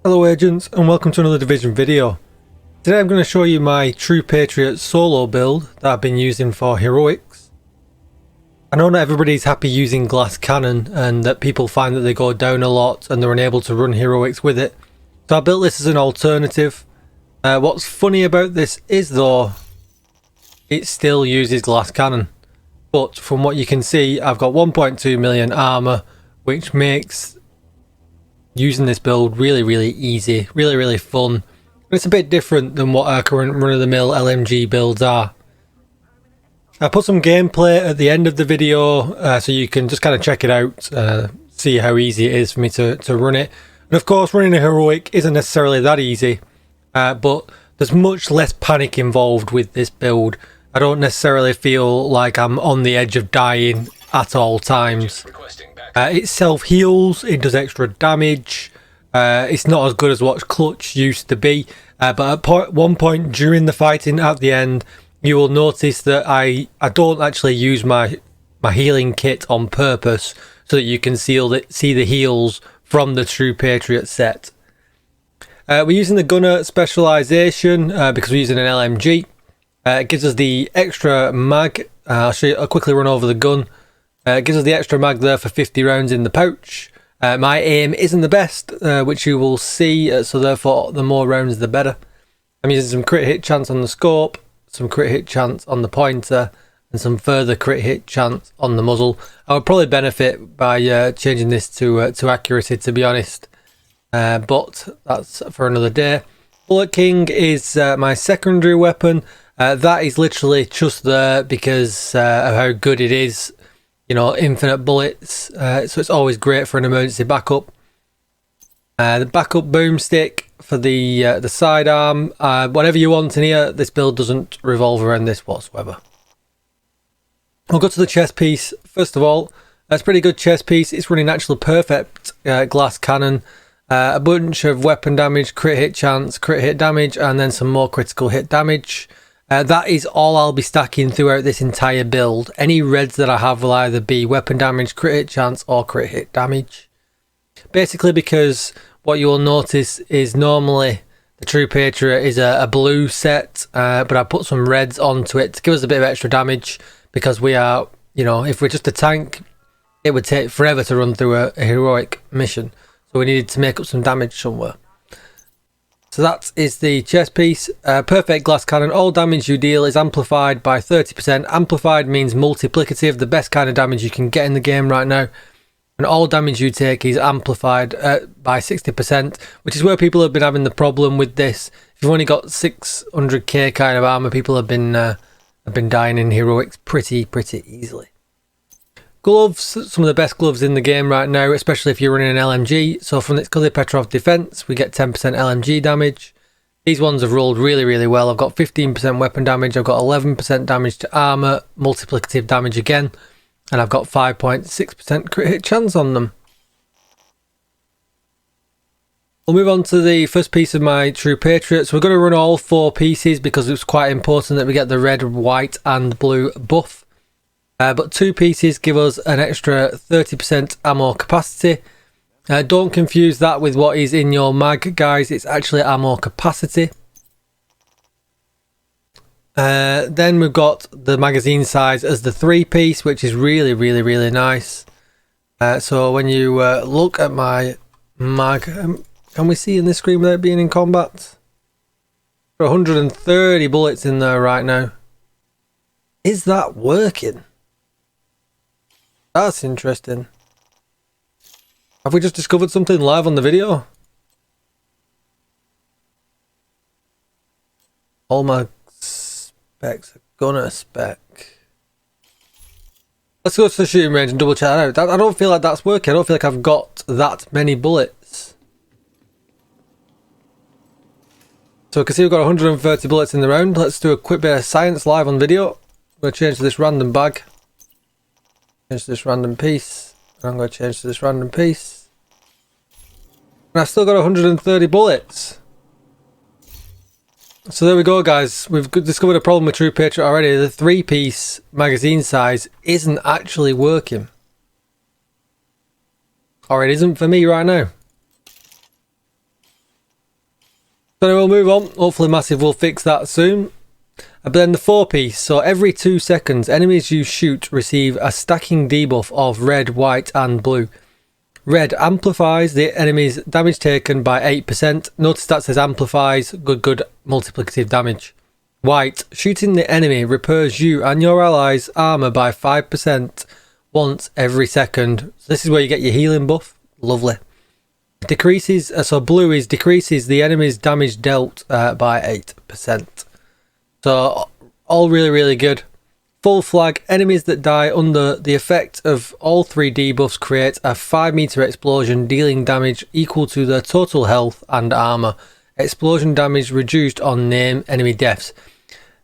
Hello agents, and welcome to another Division video. Today I'm going to show you my True Patriot solo build that I've been using for heroics. I know not everybody's happy using glass cannon and that people find that they go down a lot and they're unable to run heroics with it. So I built this as an alternative. What's funny about this is though, it still uses glass cannon. But from what you can see, I've got 1.2 million armor, which makes using this build really easy, really fun. It's a bit different than what our current run-of-the-mill LMG builds are. I put some gameplay at the end of the video so you can just kind of check it out, see how easy it is for me to run it. And of course running a heroic isn't necessarily that easy, but there's much less panic involved with this build. I don't necessarily feel like I'm on the edge of dying at all times. It self-heals, it does extra damage. It's not as good as what Clutch used to be, but at one point during the fighting at the end, you will notice that I don't actually use my healing kit on purpose so that you can see the heals from the True Patriot set. We're using the gunner specialization because we're using an LMG. It gives us the extra mag. I'll quickly run over the gun. It gives us the extra mag there for 50 rounds in the pouch. My aim isn't the best, which you will see, so therefore the more rounds the better. I'm using some crit hit chance on the scope, some crit hit chance on the pointer, and some further crit hit chance on the muzzle. I would probably benefit by changing this to accuracy, to be honest, but that's for another day. Bullet King is my secondary weapon. That is literally just there because of how good it is. You know, infinite bullets, so it's always great for an emergency backup. The backup boomstick for the sidearm, whatever you want in here. This build doesn't revolve around this whatsoever. We'll go to the chest piece. First of all, that's a pretty good chest piece. It's running actually perfect glass cannon, a bunch of weapon damage, crit hit chance, crit hit damage, and then some more critical hit damage. That is all I'll be stacking throughout this entire build. Any reds that I have will either be weapon damage, crit hit chance, or crit hit damage. Basically because what you will notice is normally the True Patriot is a blue set, but I put some reds onto it to give us a bit of extra damage because we are, you know, if we're just a tank, it would take forever to run through a heroic mission. So we needed to make up some damage somewhere. So that is the chest piece. Perfect glass cannon. All damage you deal is amplified by 30%. Amplified means multiplicative, the best kind of damage you can get in the game right now. And all damage you take is amplified by 60%, which is where people have been having the problem with this. If you've only got 600k kind of armor, people have been dying in heroics pretty easily. Gloves, some of the best gloves in the game right now, especially if you're running an LMG. So from because of Patriot defense, we get 10% LMG damage. These ones have rolled really well. I've got 15% weapon damage, I've got 11% damage to armor, multiplicative damage again, and I've got 5.6% crit hit chance on them. We'll move on to the first piece of my True Patriot. So we're going to run all 4 pieces because it's quite important that we get the red, white and blue buff. But 2 pieces give us an extra 30% ammo capacity. Don't confuse that with what is in your mag, guys. It's actually ammo capacity. Then we've got the magazine size as the 3-piece, which is really nice. So when you look at my mag, can we see in this screen without being in combat? There are 130 bullets in there right now. Is that working? That's interesting. Have we just discovered something live on the video? All my specs are gunner spec. Let's go to the shooting range and double check that out. I don't feel like that's working. I don't feel like I've got that many bullets. So I can see we've got 130 bullets in the round. Let's do a quick bit of science live on video. I'm going to change to this random bag. Change to this random piece. And I'm going to change to this random piece. And I've still got 130 bullets. So there we go, guys. We've discovered a problem with True Patriot already. The 3-piece magazine size isn't actually working. Or it isn't for me right now. So we'll move on. Hopefully Massive will fix that soon. But then the 4-piece. So every 2 seconds, enemies you shoot receive a stacking debuff of red, white and blue. Red amplifies the enemy's damage taken by 8%. Notice that says amplifies, good multiplicative damage. White, shooting the enemy repairs you and your allies' armour by 5% once every second. So this is where you get your healing buff. Lovely. Decreases, so blue is decreases the enemy's damage dealt by 8%. So all really good. Full flag, enemies that die under the effect of all 3 debuffs create a 5-meter explosion dealing damage equal to their total health and armour. Explosion damage reduced on enemy deaths.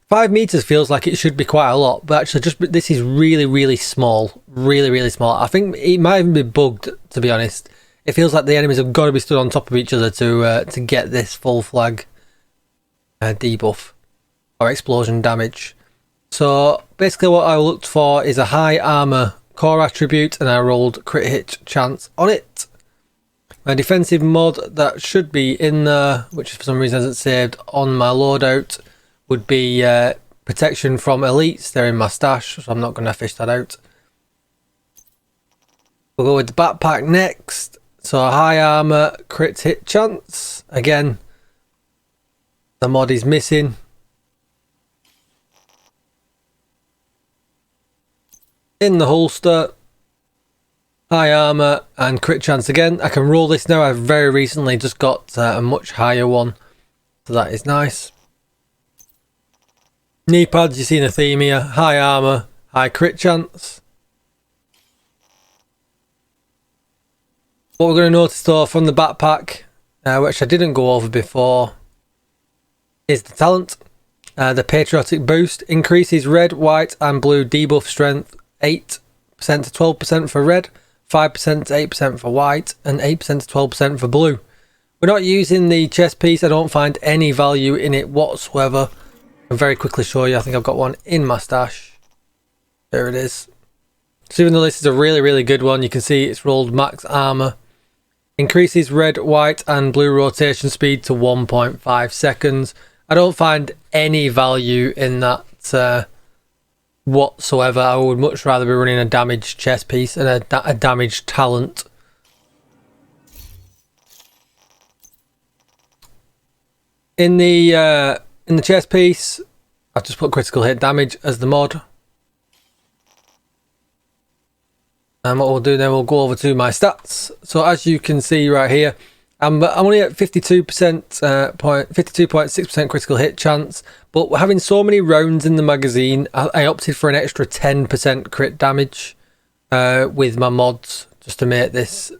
5 meters feels like it should be quite a lot, but actually this is really small. Really small. I think it might even be bugged, to be honest. It feels like the enemies have got to be stood on top of each other to get this full flag debuff or explosion damage. So basically what I looked for is a high armor core attribute, and I rolled crit hit chance on it. My defensive mod that should be in there, which for some reason hasn't saved on my loadout, would be protection from elites. They're in my stash, so I'm not going to fish that out. We'll go with the backpack next. So a high armor crit hit chance. Again, the mod is missing. In the holster, high armor and crit chance again. I can roll this now. I've very recently just got a much higher one, so that is nice. Knee pads, you've seen a theme here. High armor, high crit chance. What we're going to notice though from the backpack, which I didn't go over before, is the talent. The Patriotic boost increases red, white and blue debuff strength 8% to 12% for red, 5% to 8% for white and 8% to 12% for blue. We're not using the chest piece. I don't find any value in it whatsoever. I'll very quickly show you. I think I've got one in my stash. There it is. So even though this is a really good one, you can see it's rolled max armor. Increases red, white and blue rotation speed to 1.5 seconds. I don't find any value in that whatsoever. I would much rather be running a damaged chest piece and a damaged talent. In the chest piece, I've just put critical hit damage as the mod. And what we'll do then, we'll go over to my stats. So as you can see right here, I'm only at 52.6% critical hit chance, but having so many rounds in the magazine, I opted for an extra 10% crit damage with my mods, just to make this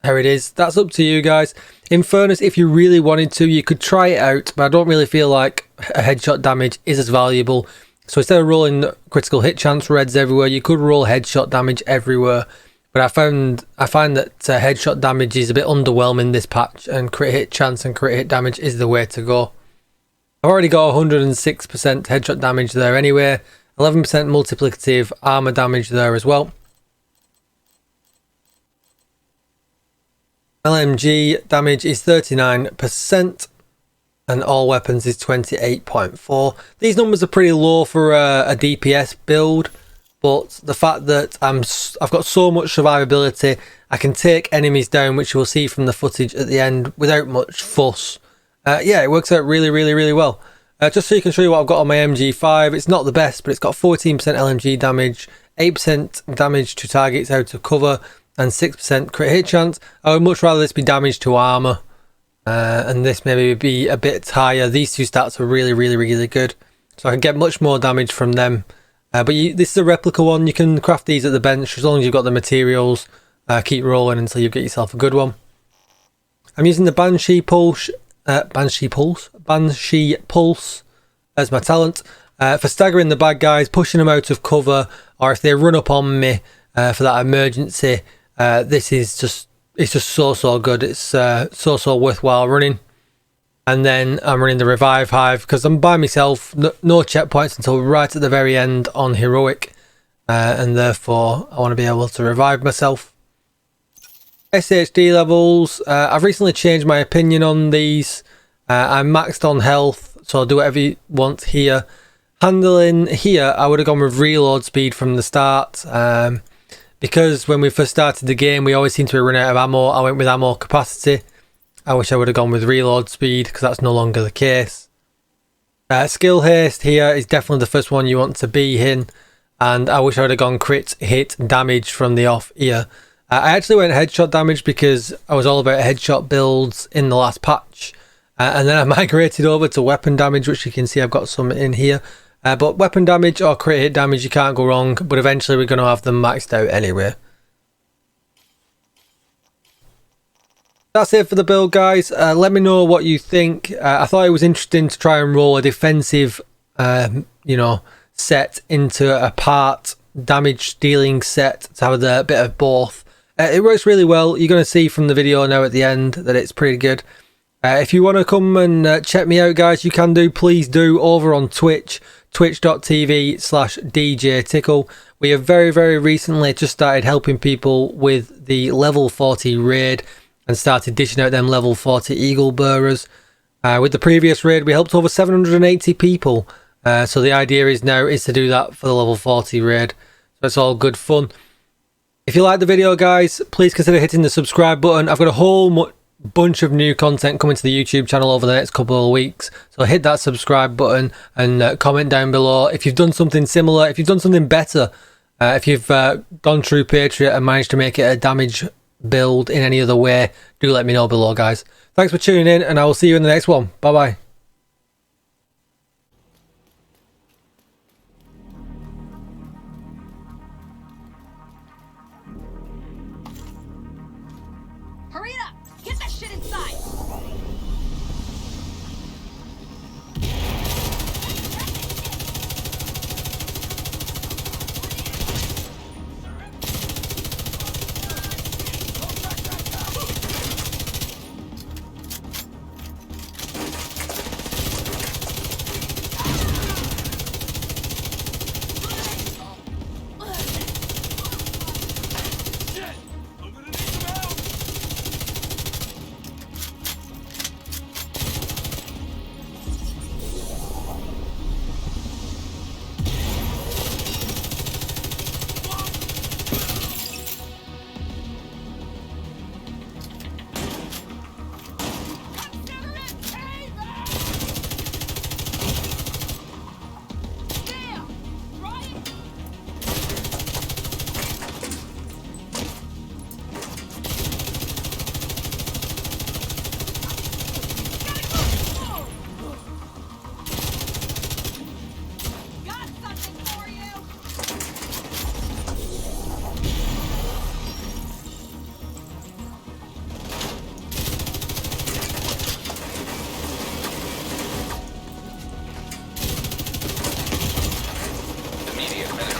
how it is. That's up to you guys. In fairness, if you really wanted to, you could try it out, but I don't really feel like a headshot damage is as valuable. So instead of rolling critical hit chance reds everywhere, you could roll headshot damage everywhere. But I find that headshot damage is a bit underwhelming this patch, and crit hit chance and crit hit damage is the way to go. I've already got 106% headshot damage there anyway, 11% multiplicative armor damage there as well. LMG damage is 39%. And all weapons is 28.4. These numbers are pretty low for a DPS build, but the fact that I've got so much survivability, I can take enemies down, which you will see from the footage at the end, without much fuss. Yeah, it works out really well. Just so you can show you what I've got on my MG5, it's not the best, but it's got 14% LMG damage, 8% damage to targets out of cover, and 6% crit hit chance. I would much rather this be damage to armor. And this maybe be a bit higher. These two stats are really good, so I can get much more damage from them. But this is a replica one. You can craft these at the bench as long as you've got the materials. Keep rolling until you get yourself a good one. I'm using the Banshee Pulse as my talent for staggering the bad guys, pushing them out of cover, or if they run up on me for that emergency. This is just so good. It's so worthwhile running. And then I'm running the Revive Hive because I'm by myself, no checkpoints until right at the very end on Heroic, and therefore I want to be able to revive myself. SHD levels, I've recently changed my opinion on these. I'm maxed on health, so I'll do whatever you want here. Handling here, I would have gone with reload speed from the start. Because when we first started the game, we always seem to run out of ammo. I went with ammo capacity. I wish I would have gone with reload speed because that's no longer the case. Skill haste here is definitely the first one you want to be in. And I wish I would have gone crit, hit, damage from the off here. I actually went headshot damage because I was all about headshot builds in the last patch. And then I migrated over to weapon damage, which you can see I've got some in here. But weapon damage or crit hit damage, you can't go wrong. But eventually we're going to have them maxed out anyway. That's it for the build, guys. Let me know what you think. I thought it was interesting to try and roll a defensive, set into a part damage dealing set to have a bit of both. It works really well. You're going to see from the video now at the end that it's pretty good. If you want to come and check me out, guys, you can do. Please do over on Twitch, twitch.tv/DJTICKLE. We have very, very recently just started helping people with the level 40 raid and started dishing out them level 40 eagle bearers. With the previous raid, we helped over 780 people. So the idea is now is to do that for the level 40 raid. So it's all good fun. If you like the video, guys, please consider hitting the subscribe button. I've got a whole bunch of new content coming to the YouTube channel over the next couple of weeks. So hit that subscribe button and comment down below if you've done something similar, if you've done something better, if you've gone through Patriot and managed to make it a damage build in any other way, do let me know below, guys. Thanks for tuning in, and I will see you in the next one. Bye bye. Hurry it up! Get that shit inside!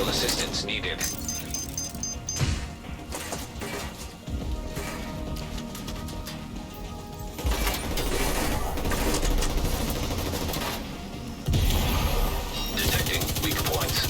Assistance needed. Detecting weak points.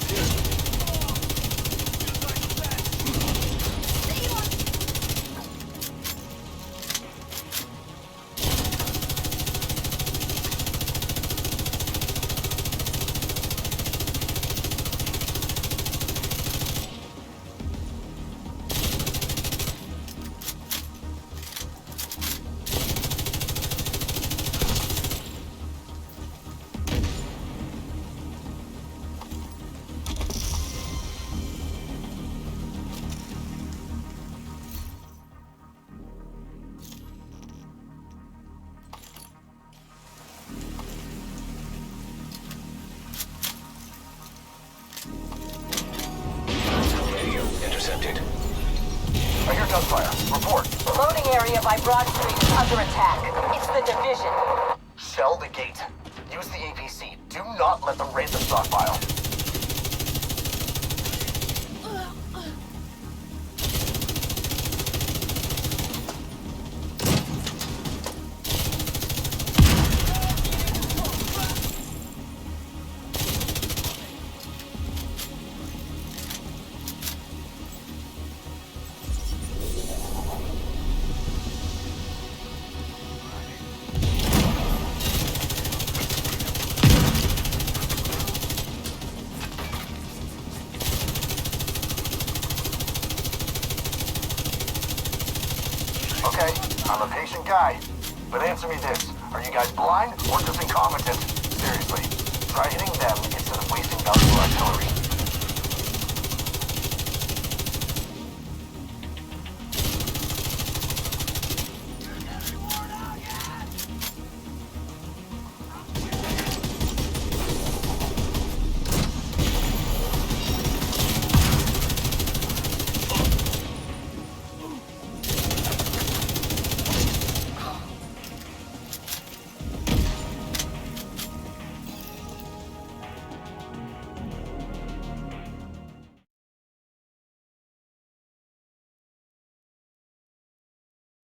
Intercepted. I hear gunfire. Report. Loading area by Broad Street is under attack. It's the division. Shell the gate. Use the APC. Do not let them raid the stockpile. Okay, I'm a patient guy. But answer me this. Are you guys blind or just incompetent? Seriously. Try hitting them instead of wasting valuable artillery.